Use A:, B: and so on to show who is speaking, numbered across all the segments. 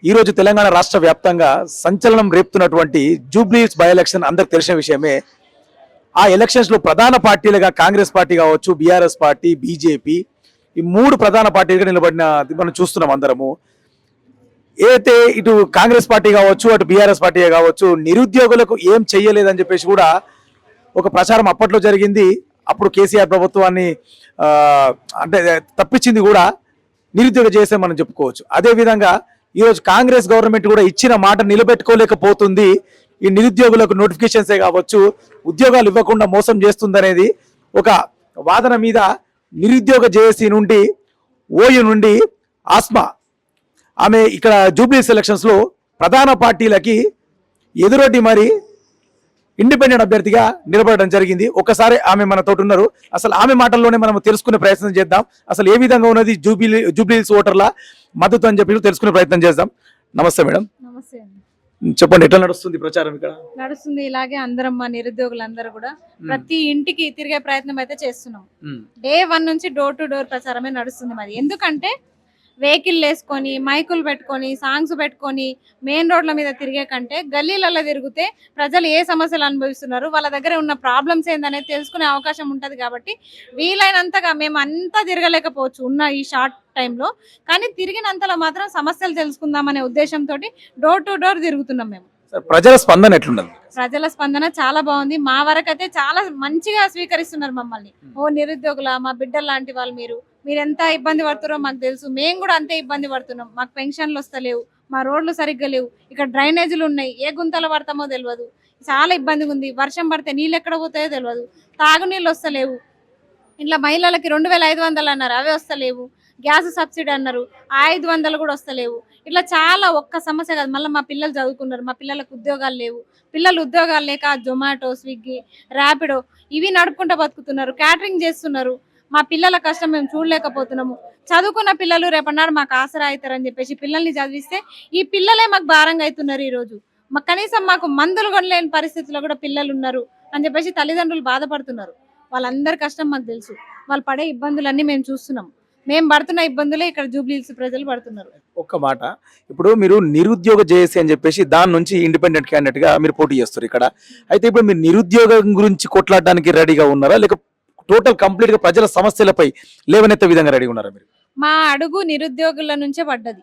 A: ఈరోజు తెలంగాణ రాష్ట్ర వ్యాప్తంగా సంచలనం రేపుతున్నటువంటి జూబ్లీహిల్స్ బై ఎలక్షన్ అందరికి తెలిసిన విషయమే. ఆ ఎలక్షన్స్ లో ప్రధాన పార్టీలుగా కాంగ్రెస్ పార్టీ కావచ్చు, బీఆర్ఎస్ పార్టీ, బీజేపీ, ఈ మూడు ప్రధాన పార్టీలుగా నిలబడిన మనం చూస్తున్నాం అందరము. ఏదైతే ఇటు కాంగ్రెస్ పార్టీ కావచ్చు, అటు బీఆర్ఎస్ పార్టీ కావచ్చు, నిరుద్యోగులకు ఏం చెయ్యలేదని చెప్పేసి కూడా ఒక ప్రచారం అప్పట్లో జరిగింది. అప్పుడు కేసీఆర్ ప్రభుత్వాన్ని అంటే తప్పించింది కూడా నిరుద్యోగ చేసే మనం చెప్పుకోవచ్చు. అదేవిధంగా ఈరోజు కాంగ్రెస్ గవర్నమెంట్ కూడా ఇచ్చిన మాట నిలబెట్టుకోలేకపోతుంది. ఈ నిరుద్యోగులకు నోటిఫికేషన్సే కావచ్చు, ఉద్యోగాలు ఇవ్వకుండా మోసం చేస్తుందనేది ఒక వాదన మీద నిరుద్యోగ జేఏసీ నుండి, ఓయూ నుండి ఆస్మా ఆమె ఇక్కడ జూబ్లీహిల్స్ ఎలక్షన్స్ లో ప్రధాన పార్టీలకి ఎదురొడ్డి మరి ఇండిపెండెంట్ అభ్యర్థిగా నిలబడడం జరిగింది. ఒకసారి ఆమె మనతో ఉన్నారు. అసలు ఆమె మాటల్లోనే మనం తెలుసుకునే ప్రయత్నం చేద్దాం. అసలు ఏ విధంగా ఉన్నది జూబ్లీహిల్స్ ఓటర్ల మద్దతు అని చెప్పి తెలుసుకునే ప్రయత్నం చేద్దాం. నమస్తే మేడం.
B: నమస్తే.
A: చెప్పండి, ఎట్లా నడుస్తుంది ప్రచారం ఇక్కడ?
B: నడుస్తుంది ఇలాగే. అందరం మా నిరుద్యోగులందరూ కూడా ప్రతి ఇంటికి తిరిగే ప్రయత్నం అయితే చేస్తున్నాం. డే 1 నుంచి డోర్ టు డోర్ ప్రచారమే నడుస్తుంది మరి. ఎందుకంటే వెహికల్ వేసుకొని, మైకులు పెట్టుకొని, సాంగ్స్ పెట్టుకొని మెయిన్ రోడ్ల మీద తిరిగే కంటే గల్లీలలో తిరిగితే ప్రజలు ఏ సమస్యలు అనుభవిస్తున్నారు, వాళ్ళ దగ్గర ఉన్న ప్రాబ్లమ్స్ ఏందనేది తెలుసుకునే అవకాశం ఉంటుంది. కాబట్టి వీలైనంతగా మేము అంతా తిరగలేకపోవచ్చు ఉన్న ఈ షార్ట్ టైంలో, కానీ తిరిగినంతలో మాత్రం సమస్యలు తెలుసుకుందామనే ఉద్దేశంతో డోర్ టు డోర్ తిరుగుతున్నాం మేము.
A: ప్రజల స్పందన ఎట్లున్నది?
B: ప్రజల స్పందన చాలా బాగుంది. మా వరకైతే చాలా మంచిగా స్వీకరిస్తున్నారు మమ్మల్ని. ఓ నిరుద్యోగుల, మా బిడ్డలు లాంటి వాళ్ళు మీరు ఎంత ఇబ్బంది పడుతున్నారో మాకు తెలుసు, మేము కూడా అంతే ఇబ్బంది పడుతున్నాం. మాకు పెన్షన్లు వస్తలేవు, మా రోడ్లు సరిగ్గా లేవు, ఇక్కడ డ్రైనేజీలు ఉన్నాయి, ఏ గుంతలు పడతామో తెలియదు, చాలా ఇబ్బందిగా ఉంది. వర్షం పడితే నీళ్ళు ఎక్కడ పోతాయో తెలియదు, తాగునీళ్ళు వస్తలేవు. ఇట్లా మహిళలకి 2500 అన్నారు, అవి వస్తలేవు. గ్యాస్ సబ్సిడీ అన్నారు, 500 కూడా వస్తలేవు. ఇట్లా చాలా ఒక్క సమస్య కాదు. మళ్ళీ మా పిల్లలు చదువుకున్నారు, మా పిల్లలకు ఉద్యోగాలు లేవు. పిల్లలు ఉద్యోగాలు లేక జొమాటో, స్విగ్గీ, ర్యాపిడో ఇవి నడుపుకుంటూ బతుకుతున్నారు, క్యాటరింగ్ చేస్తున్నారు. మా పిల్లల కష్టం మేము చూడలేకపోతున్నాము. చదువుకున్న పిల్లలు రేపన్నాడు మాకు ఆసరా అవుతారని చెప్పేసి పిల్లల్ని చదివిస్తే ఈ పిల్లలే మాకు భారంగా అవుతున్నారు. ఈరోజు మాకు కనీసం మాకు మందులు కొనలేని పరిస్థితిలో కూడా పిల్లలు ఉన్నారు అని చెప్పేసి తల్లిదండ్రులు బాధపడుతున్నారు. వాళ్ళందరి కష్టం మాకు తెలుసు. వాళ్ళు పడే ఇబ్బందులన్నీ మేము చూస్తున్నాం. మేము పడుతున్న ఇబ్బందులే ఇక్కడ జూబ్లీహిల్స్ ప్రజలు పడుతున్నారు.
A: ఒక్క మాట, ఇప్పుడు మీరు నిరుద్యోగ జేఏసీ అని చెప్పేసి దాని నుంచి ఇండిపెండెంట్ క్యాండిడేట్ గా మీరు పోటీ చేస్తారు ఇక్కడ. అయితే ఇప్పుడు మీరు నిరుద్యోగం గురించి కొట్లాడడానికి రెడీగా ఉన్నారా, లేక టోటల్ కంప్లీట్ గా ప్రజల సమస్యలపై లేవనెత్తే విధంగా రెడీ ఉన్నారా మీరు?
B: మా అడుగు నిరుద్యోగుల నుంచే పడ్డది,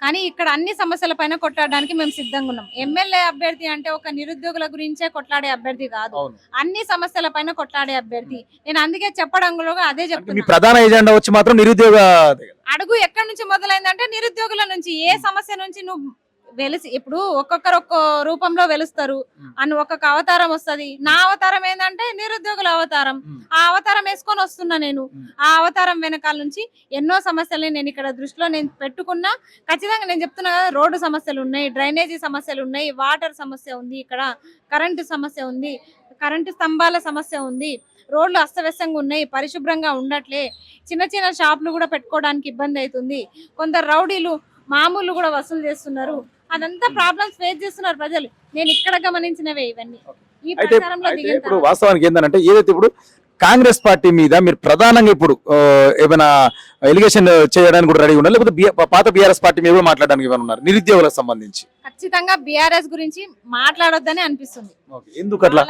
B: కానీ ఇక్కడ అన్ని సమస్యల పైన కొట్లాడడానికి మేము సిద్ధంగా ఉన్నాం. ఎమ్మెల్యే అభ్యర్థి అంటే ఒక నిరుద్యోగుల గురించే కొట్లాడే అభ్యర్థి కాదు, అన్ని సమస్యల పైన కొట్లాడే అభ్యర్థి. నేను అందుకే చెప్పడంలో అదే చెప్తున్నా.
A: ప్రధాన ఎజెండా వచ్చి మాత్రం నిరుద్యోగ
B: అడుగు ఎక్కడి నుంచి మొదలైందంటే నిరుద్యోగుల నుంచి. ఏ సమస్య నుంచి నువ్వు వెలిసి, ఇప్పుడు ఒక్కొక్కరు ఒక్కో రూపంలో వెలుస్తారు అని ఒక్కొక్క అవతారం వస్తుంది. నా అవతారం ఏంటంటే నిరుద్యోగుల అవతారం. ఆ అవతారం వేసుకొని వస్తున్నా నేను. ఆ అవతారం వెనకాల నుంచి ఎన్నో సమస్యలు నేను ఇక్కడ దృష్టిలో నేను పెట్టుకున్నా. ఖచ్చితంగా నేను చెప్తున్నా కదా, రోడ్డు సమస్యలు ఉన్నాయి, డ్రైనేజీ సమస్యలు ఉన్నాయి, వాటర్ సమస్య ఉంది, ఇక్కడ కరెంటు సమస్య ఉంది, కరెంటు స్తంభాల సమస్య ఉంది, రోడ్లు అస్తవ్యస్తంగా ఉన్నాయి, పరిశుభ్రంగా ఉండట్లే, చిన్న చిన్న షాపులు కూడా పెట్టుకోవడానికి ఇబ్బంది అవుతుంది, కొందరు రౌడీలు మామూలు కూడా వసూలు చేస్తున్నారు. అదంతా ప్రాబ్లమ్స్ ఫేస్ చేస్తున్నారు ప్రజలు. నేను ఇక్కడ గమనించినవే ఇవన్నీ ఈ ప్రచారంలో దిగిన.
A: ఇప్పుడు వాస్తవానికి ఏంటంటే, ఏదైతే ఇప్పుడు కాంగ్రెస్ పార్టీ మీద మీరు ప్రధానంగా ఇప్పుడు ఏమైనా ఎలిగేషన్ చేయడానికి కూడా రెడీ ఉన్నారు, లేకపోతే పాత బీఆర్ఎస్ పార్టీ మీద కూడా మాట్లాడడానికి ఏమైనా ఉన్నారు నిరుద్యోగులకు సంబంధించి?
B: ఖచ్చితంగా బీఆర్ఎస్ గురించి మాట్లాడొద్దని అనిపిస్తుంది.
A: ఎందుకట్లా?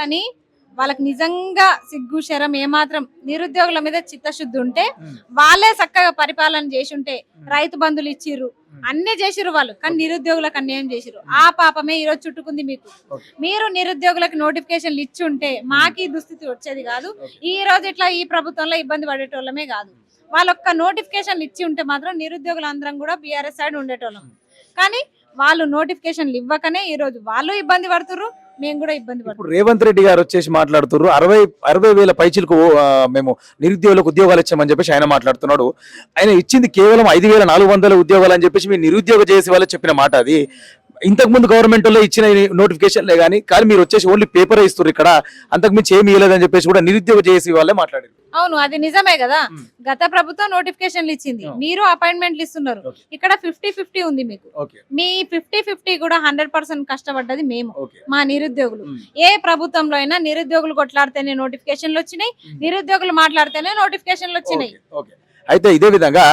B: వాళ్ళకి నిజంగా సిగ్గు శరం ఏమాత్రం నిరుద్యోగుల మీద చిత్తశుద్ధి ఉంటే వాళ్ళే చక్కగా పరిపాలన చేసి ఉంటే, రైతు బంధులు ఇచ్చిర్రు, అన్ని చేసిరు వాళ్ళు, కానీ నిరుద్యోగులకు అన్యాయం చేసిరు. ఆ పాపమే ఈరోజు చుట్టుకుంది మీకు. మీరు నిరుద్యోగులకు నోటిఫికేషన్లు ఇచ్చి ఉంటే మాకు దుస్థితి వచ్చేది కాదు. ఈ రోజు ఇట్లా ఈ ప్రభుత్వంలో ఇబ్బంది పడేటోళ్ళమే కాదు. వాళ్ళొక్క నోటిఫికేషన్లు ఇచ్చి ఉంటే మాత్రం నిరుద్యోగులందరం కూడా బీఆర్ఎస్ సైడ్ ఉండేటోళ్ళం. కానీ వాళ్ళు నోటిఫికేషన్లు ఇవ్వకనే ఈ రోజు వాళ్ళు ఇబ్బంది పడుతున్నారు, మేము కూడా ఇబ్బంది పడుతున్నాం.
A: రేవంత్ రెడ్డి గారు వచ్చేసి మాట్లాడుతున్నారు, 60,000 పైచీలకు మేము నిరుద్యోగులకు ఉద్యోగాలు ఇచ్చామని చెప్పేసి ఆయన మాట్లాడుతున్నాడు. ఆయన ఇచ్చింది కేవలం 5,400 ఉద్యోగాలు అని చెప్పేసి మీ నిరుద్యోగ చేసే వాళ్ళు చెప్పిన మాట అది. ఇంతకు ముందు గవర్నమెంట్ లో ఇచ్చిన నోటిఫికేషన్లే కానీ మీరు వచ్చేసి ఓన్లీ పేపర్ ఇస్తారు, ఇక్కడ అంతకు మించి ఏమి ఇవ్వలేదని చెప్పేసి కూడా నిరుద్యోగ చేసే వాళ్ళే మాట్లాడారు.
B: అవును, అది నిజమే కదా. గత ప్రభుత్వం నోటిఫికేషన్లు ఇచ్చింది, మీరు అపాయింట్మెంట్లు ఇస్తున్నారు. ఇక్కడ 50-50 ఉంది మీకు. మీ 50-50 కూడా 100% కష్టపడ్డది మేము, మా నిరుద్యోగులు. ఏ ప్రభుత్వంలో అయినా నిరుద్యోగులు కొట్లాడితేనే నోటిఫికేషన్లు వచ్చినాయి, నిరుద్యోగులు మాట్లాడితేనే నోటిఫికేషన్లు వచ్చినాయి.
A: అయితే ఇదే విధంగా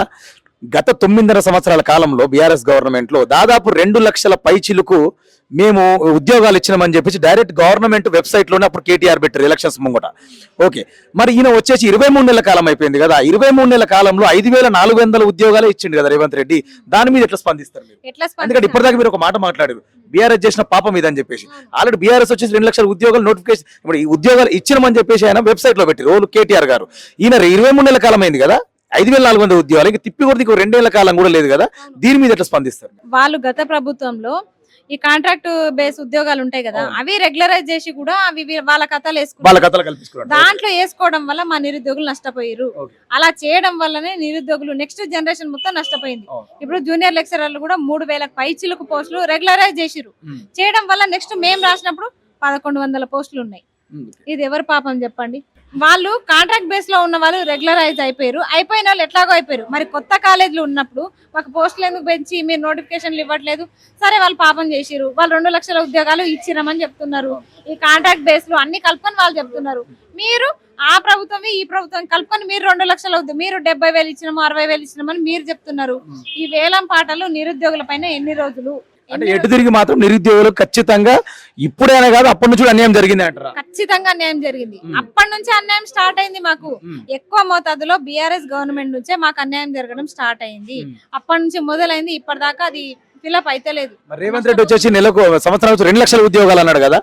A: గత 9.5 సంవత్సరాల కాలంలో బీఆర్ఎస్ గవర్నమెంట్ లో దాదాపు 2 లక్షల పైచిలకు మేము ఉద్యోగాలు ఇచ్చినామని చెప్పేసి డైరెక్ట్ గవర్నమెంట్ వెబ్సైట్ లోనే అప్పుడు కేటీఆర్ పెట్టారు ఎలక్షన్స్ ముంగట. ఓకే, మరి ఈయన వచ్చేసి 23 నెలల కాలం అయిపోయింది కదా, 23 నెలల కాలంలో 5,400 ఉద్యోగాలే ఇచ్చిండు కదా రేవంత్ రెడ్డి. దాని మీద ఎట్లా స్పందిస్తారు మీరు? ఎందుకంటే ఇప్పటిదాకా మీరు ఒక మాట మాట్లాడారు బీఆర్ఎస్ చేసిన పాపం మీద అని చెప్పేసి. ఆల్రెడీ బీఆర్ఎస్ వచ్చేసి 2 లక్షల ఉద్యోగాలు నోటిఫికేషన్ ఇప్పుడు ఈ ఉద్యోగాలు ఇచ్చినామని చెప్పేసి ఆయన వెబ్సైట్ లో పెట్టారు ఓళ్ళు కేటీఆర్ గారు. ఈయన 23 నెలల కాలం అయింది కదా, 5,400 ఉద్యోగాలు, ఇంకా తిప్పి కొడితే 2 ఏళ్ల కాలం కూడా లేదు కదా, దీని మీద ఎట్లా స్పందిస్తారు?
B: వాళ్ళు గత ప్రభుత్వంలో ఈ కాంట్రాక్ట్ బేస్ ఉద్యోగాలు ఉంటాయి కదా, అవి రెగ్యులరైజ్ చేసి కూడా అవి వాళ్ళ ఖాతాలు వేసుకున్నారు. దాంట్లో వేసుకోవడం వల్ల మా నిరుద్యోగులు నష్టపోయారు. అలా చేయడం వల్లనే నిరుద్యోగులు నెక్స్ట్ జనరేషన్ మొత్తం నష్టపోయింది. ఇప్పుడు జూనియర్ లెక్చరర్లు కూడా 3,000 పైచిలకు పోస్టులు రెగ్యులరైజ్ చేసిరు. చేయడం వల్ల నెక్స్ట్ మేము రాసినప్పుడు 1,100 పోస్టులు ఉన్నాయి. ఇది ఎవరు పాపం చెప్పండి? వాళ్ళు కాంట్రాక్ట్ బేస్ లో ఉన్న వాళ్ళు రెగ్యులరైజ్ అయిపోయారు, అయిపోయిన వాళ్ళు ఎట్లాగో అయిపోయారు. మరి కొత్త కాలేజీలు ఉన్నప్పుడు మాకు పోస్టులు ఎందుకు పెంచి మీరు నోటిఫికేషన్లు ఇవ్వట్లేదు? సరే వాళ్ళు పాపం చేసిరు, వాళ్ళు 2 లక్షల ఉద్యోగాలు ఇచ్చినామని చెప్తున్నారు. ఈ కాంట్రాక్ట్ బేస్ లో అన్ని కలుపుకొని వాళ్ళు చెప్తున్నారు. మీరు ఆ ప్రభుత్వం ఈ ప్రభుత్వం కలుపుకొని మీరు 2 లక్షల మీరు 70,000 ఇచ్చినాము 60,000 ఇచ్చినామని మీరు చెప్తున్నారు. ఈ వేలం పాటలు నిరుద్యోగుల పైన ఎన్ని రోజులు?
A: అంటే ఎటు తిరిగి మాత్రం నిరుద్యోగులు ఖచ్చితంగా ఇప్పుడైనా కాదు అప్పటి నుంచి అన్యాయం జరిగింది అంటారా?
B: ఖచ్చితంగా అన్యాయం జరిగింది. అప్పటి నుంచి అన్యాయం స్టార్ట్ అయింది. మాకు ఎక్కువ మోతాదులో బీఆర్ఎస్ గవర్నమెంట్ నుంచే మాకు అన్యాయం జరగడం స్టార్ట్ అయింది. అప్పటి నుంచి మొదలైంది, ఇప్పటిదాకా అది ఫిలప్ అయితే లేదు.
A: రేవంత్ రెడ్డి వచ్చేసి నెలకు సంవత్సరానికి 2 లక్షల ఉద్యోగాలు అన్నాడు కదా.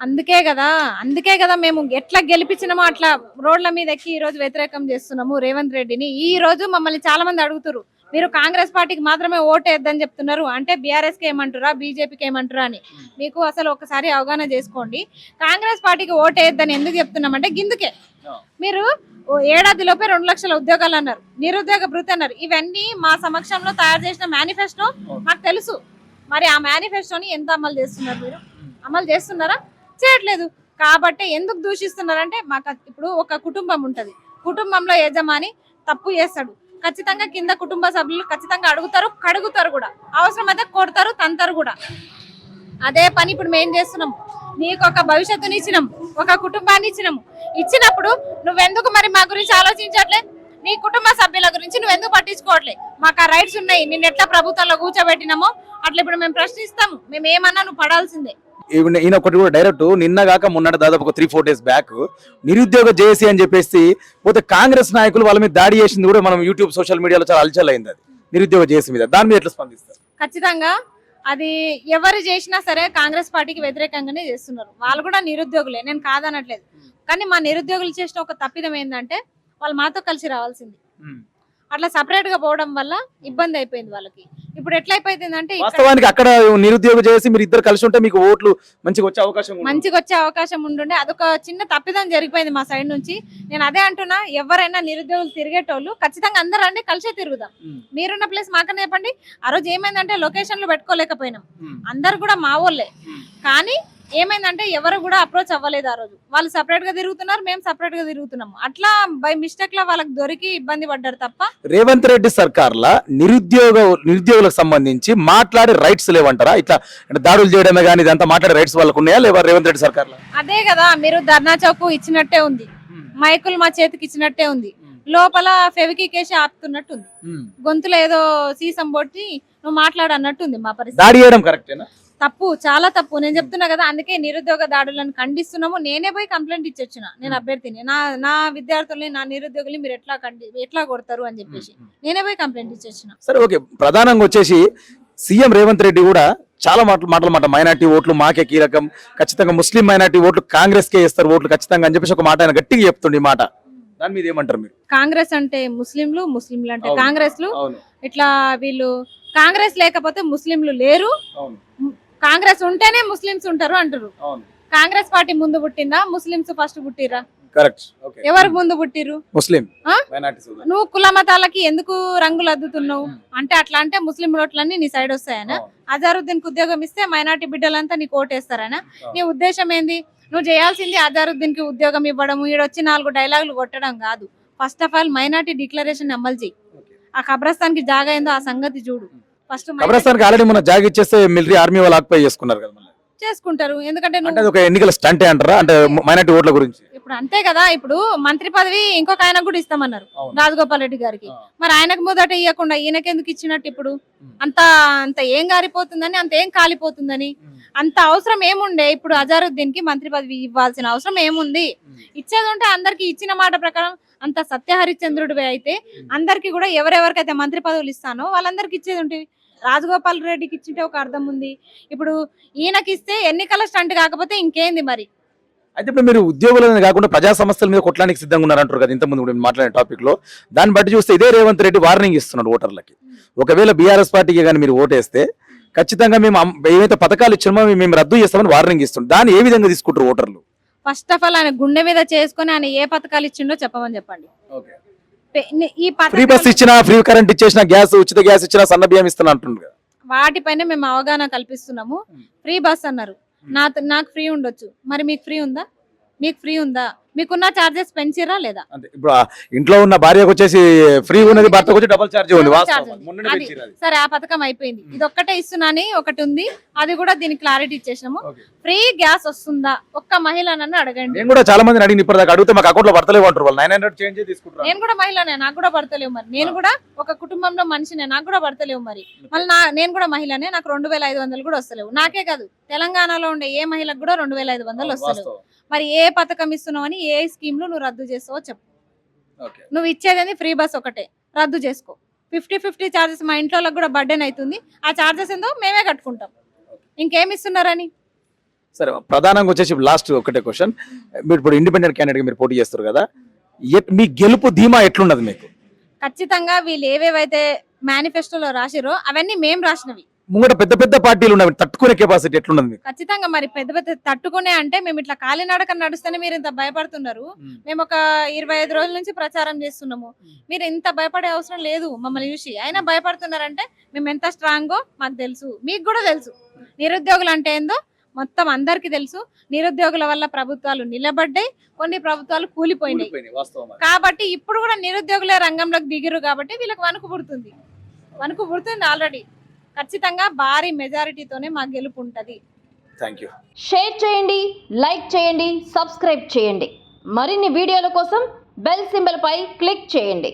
B: అందుకే కదా మేము ఎట్లా గెలిపించినామో అట్లా రోడ్ల మీద ఎక్కి ఈ రోజు వ్యతిరేకం చేస్తున్నాము రేవంత్ రెడ్డిని. ఈ రోజు మమ్మల్ని చాలా మంది అడుగుతారు, మీరు కాంగ్రెస్ పార్టీకి మాత్రమే ఓటు వేద్దని చెప్తున్నారు అంటే బీఆర్ఎస్ కి ఏమంటారా బీజేపీకి ఏమంటారా అని మీకు అసలు ఒకసారి అవగాహన చేసుకోండి. కాంగ్రెస్ పార్టీకి ఓటు వేద్దని ఎందుకు చెప్తున్నామంటే గిందుకే మీరు ఏడాదిలోపే 2 లక్షల ఉద్యోగాలు అన్నారు, నిరుద్యోగ భృతి అన్నారు. ఇవన్నీ మా సమక్షంలో తయారు చేసిన మేనిఫెస్టో మాకు తెలుసు. మరి ఆ మేనిఫెస్టోని ఎంత అమలు చేస్తున్నారు? మీరు అమలు చేస్తున్నారా? చేయట్లేదు. కాబట్టి ఎందుకు దూషిస్తున్నారంటే మాకు ఇప్పుడు ఒక కుటుంబం ఉంటది, కుటుంబంలో యజమాని తప్పు చేస్తాడు, ఖచ్చితంగా కింద కుటుంబ సభ్యులు ఖచ్చితంగా అడుగుతారు, కడుగుతారు కూడా, అవసరమైతే కొడతారు, తంతారు కూడా. అదే పని ఇప్పుడు మేము చేస్తున్నాము. నీకు ఒక భవిష్యత్తుని ఇచ్చినాము, ఒక కుటుంబాన్ని ఇచ్చినప్పుడు నువ్వెందుకు మరి మా గురించి ఆలోచించట్లే? నీ కుటుంబ సభ్యుల గురించి నువ్వెందుకు పట్టించుకోవట్లే? మాకు ఆ రైట్స్ ఉన్నాయి, నిన్ను ఎట్లా ప్రభుత్వంలో కూర్చోబెట్టినామో అట్లా ఇప్పుడు మేము ప్రశ్నిస్తాము. మేము ఏమన్నా నువ్వు పడాల్సిందే.
A: ఈయన ఒకటి కూడా డైరెక్ట్ నిన్న కాక మొన్నటి దాదాపు ఒక 3-4 డేస్ బ్యాక్ నిరుద్యోగ జేఏసీ అని చెప్పేసి పోతే కాంగ్రెస్ నాయకులు వాళ్ళ మీద దాడి చేసింది కూడా మనం యూట్యూబ్ సోషల్ మీడియాలో చాలా అలచల్ అయింది. అది నిరుద్యోగ జేఏసీ మీద, దాని మీద ఎట్లా స్పందిస్తారు?
B: ఖచ్చితంగా అది ఎవరు చేసినా సరే కాంగ్రెస్ పార్టీకి వ్యతిరేకంగానే చేస్తున్నారు. వాళ్ళు కూడా నిరుద్యోగులే, నేను కాదనట్లేదు. కానీ మా నిరుద్యోగులు చేసిన ఒక తప్పిదం ఏంటంటే వాళ్ళు మాతో కలిసి రావాల్సింది, అట్లా సపరేట్ గా పోవడం వల్ల ఇబ్బంది అయిపోయింది వాళ్ళకి. ఇప్పుడు ఎట్లా అయిపోయిందంటే
A: వాస్తవానికి అక్కడ నిరుద్యోగ చేసి మీరు ఇద్దరు కలిసి ఉంటే మీకు ఓట్లు మంచిగా వచ్చే అవకాశం ఉంటుండే. అదొక చిన్న తప్పిదం జరిగిపోయింది మా సైడ్ నుంచి. నేను అదే అంటున్నా, ఎవరైనా నిరుద్యోగులు తిరిగేటోళ్ళు ఖచ్చితంగా అందరూ రండి, కలిసే తిరుగుదాం. మీరున్న ప్లేస్ మాకనే చెప్పండి. ఆ రోజు ఏమైందంటే లొకేషన్లు పెట్టుకోలేకపోయినాం, అందరు కూడా మా వాళ్ళే. కానీ ఏమైందంటే ఎవరు కూడా అప్రోచ్ అవ్వలేదు. ఆ రోజు వాళ్ళు సపరేట్ గా తిరుగుతున్నారు, మేము సపరేట్ గా తిరుగుతున్నాము. అట్లా బై మిస్టేక్ లా వాళ్ళకి దొరికి ఇబ్బంది పడ్డారు తప్ప. రేవంత్ రెడ్డి సర్కార్లా నిరుద్యోగులకు సంబంధించి మాట్లాడే రైట్స్ లేవంటారా? ఇట్లా దాడులు చేయడమే కానీ ఇదంతా మాట్లాడే రైట్స్ వాళ్ళకు ఉన్నాయా లేవా రేవంత్ రెడ్డి సర్కార్లో?
B: అదే కదా, మీరు ధర్నా చౌక్ ఇచ్చినట్టే ఉంది, మైకులు మా చేతికి ఇచ్చినట్టే ఉంది, లోపల ఫెవికేసి ఆపుతున్నట్టుంది, గొంతులో ఏదో సీసం పొట్టి నువ్వు మాట్లాడన్నట్టుంది. మా పరిస్థితి
A: దాడి చేయడం కరెక్టేనా?
B: తప్పు, చాలా తప్పు. నేను చెప్తున్నా కదా, అందుకే నిరుద్యోగ దాడులను ఖండిస్తున్నాము. నేనే పోయి కంప్లైంట్ ఇచ్చొచ్చిన, నేను అభ్యర్థిని, నా విద్యార్థుల్ని నా నిరుద్యోగుల్ని మీరు ఎట్లా కొడతారు అని చెప్పేసి నేనే పోయి కంప్లైంట్ ఇచ్చొచ్చిన.
A: సరే ఓకే, ప్రధానంగా వచ్చేసి సీఎం రేవంత్ రెడ్డి కూడా చాలా మాటలు మైనార్టీ ఓట్లు మాకే కీలకం, ఖచ్చితంగా ముస్లిం మైనార్టీ ఓట్లు కాంగ్రెస్ కే ఇస్తారు ఓట్లు ఖచ్చితంగా అని చెప్పేసి ఒక మాట ఆయన గట్టిగా చెప్తుండే. మాట దాని మీద ఏమంటారు మీరు?
B: కాంగ్రెస్ అంటే ముస్లింలు అంటే కాంగ్రెస్ ఇట్లా వీళ్ళు కాంగ్రెస్ లేకపోతే ముస్లింలు లేరు, కాంగ్రెస్ ఉంటేనే ముస్లింస్ ఉంటారు అంటారు. కాంగ్రెస్ పార్టీ ముందు పుట్టిందా? ముస్లింస్ ఫస్ట్ పుట్టిరా? ఎవరు ముందు పుట్టిరు?
A: ముస్లిం.
B: నువ్వు కుల మతాలకి ఎందుకు రంగులు అద్దుతున్నావు అంటే అట్లా అంటే ముస్లిం ఓట్లన్నీ నీ సైడ్ వస్తాయనా? అజారుద్దీన్ కి ఉద్యోగం ఇస్తే మైనార్టీ బిడ్డలంతా నీకు ఓటేస్తారనా? నీ ఉద్దేశం ఏంది? నువ్వు చేయాల్సింది అజారుద్దీన్ కి ఉద్యోగం ఇవ్వడం, ఈడొచ్చి 4 డైలాగులు కొట్టడం కాదు. First of all minority declaration అమలు చేయి. ఆ ఖబ్రస్థాన్ కి జాగా ఏందో ఆ సంగతి చూడు ఫస్ట్.
A: ఖబ్రస్థాన్ ఆల్రెడీ మన జాగా ఇచ్చేస్తే మిలిటరీ ఆర్మీ వాళ్ళు ఆక్యుపై చేసుకున్నారు కదా.
B: చేసుకుంటారు. ఎందుకంటే
A: అంటే అది ఒక ఎన్నికల స్టంటే అంటారా, అంటే మైనార్టీ ఓట్ల గురించి?
B: ఇప్పుడు అంతే కదా, ఇప్పుడు మంత్రి పదవి ఇంకొక ఆయనకు కూడా ఇస్తామన్నారు,
A: అవును.
B: రాజగోపాల్ రెడ్డి గారికి. మరి ఆయనకు మొదట ఇవ్వకుండా ఈయనకెందుకు ఇచ్చినట్టు? ఇప్పుడు అంత అంత ఏం గారిపోతుందని, అంత ఏం కాలిపోతుందని, అంత అవసరం ఏముండే? ఇప్పుడు అజారుద్దీన్ కి మంత్రి పదవి ఇవ్వాల్సిన అవసరం ఏముంది? ఇచ్చేది ఉంటే అందరికి ఇచ్చిన మాట ప్రకారం అంత సత్యహరిశ్చంద్రుడివి అయితే అందరికి కూడా ఎవరెవరికైతే మంత్రి పదవులు ఇస్తానో వాళ్ళందరికి ఇచ్చేది ఉంటుంది. రాజగోపాల్ రెడ్డికి ఇచ్చింటే ఒక అర్థం ఉంది. ఇప్పుడు ఈయనకి ఇస్తే ఎన్నికల స్టంట్ కాకపోతే ఇంకేంది మరి?
A: అయితే ఇప్పుడు మీరు ఉద్యోగులనే కాకుండా ప్రజా సమస్యల మీద కొట్టడానికి సిద్ధంగా ఉన్నారంటారు కదా, ఇంతకుముందు కూడా మాట్లాడిన టాపిక్ లో. దాన్ని బట్టి చూస్తే ఇదే రేవంత్ రెడ్డి వార్నింగ్ ఇస్తున్నాడు ఓటర్లకి. ఒకవేళ బీఆర్ఎస్ పార్టీకి కానీ మీరు ఓటేస్తే ఖచ్చితంగా మేము ఏవైతే పథకాలు ఇచ్చామో మేము రద్దు చేస్తామని వార్నింగ్ ఇస్తున్నాం. దాన్ని ఏ విధంగా తీసుకుంటారు ఓటర్లు?
B: ఫస్ట్ ఆఫ్ ఆల్ ఆయన గుండె మీద చేసుకుని ఆయన ఏ పథకాలు ఇచ్చిండో చెప్పమని చెప్పండి. ఈ
A: ఫ్రీ బస్ ఇచ్చినా, ఫ్రీ కరెంట్ ఇచ్చేసిన, గ్యాస్ ఉచిత గ్యాస్ ఇచ్చినా, సన్న బియ్యం ఇస్తున్నా అంటున్నారు కదా.
B: వాటిపైన మేము అవగాహన కల్పిస్తున్నాము. ఫ్రీ బస్ అన్నారు, నాకు ఫ్రీ ఉండొచ్చు, మరి మీకు ఫ్రీ ఉందా? మీకు ఫ్రీ ఉందా? మీకున్న చార్జెస్ పెంచిరా లేదా?
A: అంటే ఇప్పుడు ఇంట్లో ఉన్న భార్యకు వచ్చేసి ఫ్రీ ఉన్నది, భర్తకు వచ్చి డబుల్ ఛార్జ్ ఉంది.
B: సరే, ఆ పథకం అయిపోయింది. ఇది ఒక్కటే ఇస్తున్నాని ఒకటి ఉంది, అది కూడా దీనికి క్లారిటీ ఇచ్చేసినాము. ఫ్రీ గ్యాస్ వస్తుందా ఒక్క మహిళ నన్ను అడగండి.
A: నేను కూడా చాలా మంది అడిగిన ఇప్పటిదాకా, అడిగితే మాకు అకౌంట్ లో పడతలేవు అంటారు వాళ్ళు. 900 చేంజ్ తీసుకుంటారు.
B: నేను కూడా మహిళనే, నాకు కూడా పడతలేవు. మరి నేను కూడా ఒక కుటుంబంలో మనిషినే, నాకు కూడా పడతలేవు. మరి మళ్ళీ నేను కూడా మహిళనే, నాకు 2500 కూడా వస్తలేవు. నాకే కాదు, తెలంగాణలో ఉండే ఏ మహిళకు కూడా 2500 వస్తలేవు. మరి ఏ పథకం ఇస్తున్నావు అని, ఏ స్కీమ్ లో నువ్వు రద్దు చేస్తావో చెప్పు. నువ్వు ఇచ్చేది ఫ్రీ బస్ ఒకటే, రద్దు చేసుకో. 50-50 చార్జెస్ మా ఇంట్లో కూడా బర్డెన్ అవుతుంది. ఆ చార్జెస్ ఏందో మేమే కట్టుకుంటాం. ఇంకేమి ఇస్తున్నారని?
A: సరే, ప్రధానంగా వచ్చేసి లాస్ట్ ఒకటే క్వశ్చన్. మీరు ఇప్పుడు ఇండిపెండెంట్ క్యాండిడేట్ మీరు పోటీ చేస్తారు కదా, మీ గెలుపు ధీమా ఎట్లున్నది మీకు?
B: ఖచ్చితంగా వీళ్ళు ఏవేవైతే మేనిఫెస్టోలో రాసిరో అవన్నీ మేము రాసినవి.
A: ముంగట పెద్ద పెద్ద పార్టీలు ఉన్నాయి, తట్టుకునే కెపాసిటీ ఎట్లున్నది మీకు?
B: ఖచ్చితంగా మరి పెద్ద పెద్ద తట్టుకునే అంటే మేము ఇట్లా కాలినడక నడుస్తేనే మీరు ఇంత భయపడుతున్నారు. మేము ఒక 25 రోజుల నుంచి ప్రచారం చేస్తున్నాము. మీరు ఇంత భయపడే అవసరం లేదు మమ్మల్ని చూసి. అయినా భయపడుతున్నారంటే మేము ఎంత స్ట్రాంగో మాకు తెలుసు, మీకు కూడా తెలుసు. నిరుద్యోగులు అంటే ఏందో మొత్తం అందరికి తెలుసు. నిరుద్యోగుల వల్ల ప్రభుత్వాలు నిలబడ్డాయి, కొన్ని ప్రభుత్వాలు కూలిపోయినాయి. కాబట్టి ఇప్పుడు కూడా నిరుద్యోగులే రంగంలోకి దిగిరు కాబట్టి వీళ్ళకి వణుకు పుడుతుంది ఆల్రెడీ. ఖచ్చితంగా భారీ మెజారిటీతోనే మా గెలుపు ఉంటది.
A: థాంక్యూ.
C: షేర్ చేయండి, లైక్ చేయండి, సబ్స్క్రైబ్ చేయండి. మరిన్ని వీడియోల కోసం బెల్ సింబల్ పై క్లిక్ చేయండి.